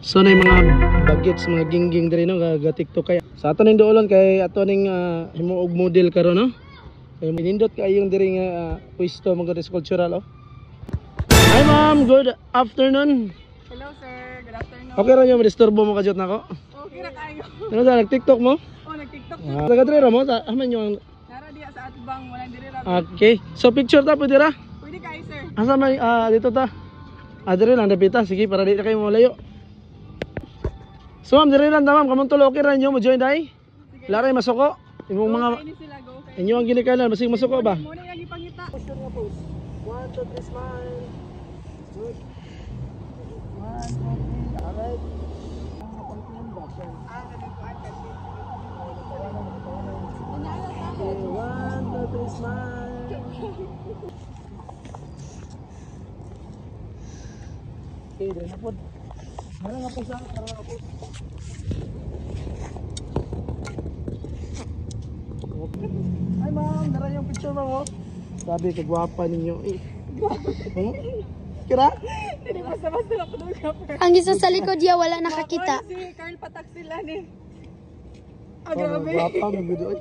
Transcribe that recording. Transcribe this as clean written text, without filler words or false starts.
So na mga bagets, mga gingging diri no, ga TikTok kaya. Sa ato ning duolon kay ato ning himuog model karon no. Kay minindot kayong diri nga pwesto mga cultural oh. Hi ma'am, good afternoon. Hello sir, good afternoon. Okay ra yo, madisturbo mo kajot nako. Okay ra kayo. Ano sa nag-TikTok mo? Oh, nag-TikTok. Taga diri ra mo, aman yung Nara diya sa atbang, wala diri ra. okay. So picture ta pwede ra? Pwede kayo sir. Asa may dito ta? Diri lang dapita, sige para di na kayo malayo. So ma'am, diri lang ta ma'am, kamon tulo okay ra nyo mo join dai? Laray masuko. Imong mga Kayo ni sila go. inyo ang ginikanan, basig masuko ba? Mo na yung ipangita. Picture nga pose. 1, 2, 3, smile. Good. 1, 2, 3, alright. Ang napangkinan ba siya? Okay, 1, 2, 3, smile. Okay, dahil na po. Marang nga po sa akin, marang nga po. Hi ma'am, nara yung picture mo. Sabi, kagwapa ninyo. Kira? Hindi basta-basta na photographer. Ang isa sa likod niya wala nakakita. Si Carl Patak sila ni. Grabe. Gwapa, magbidoy.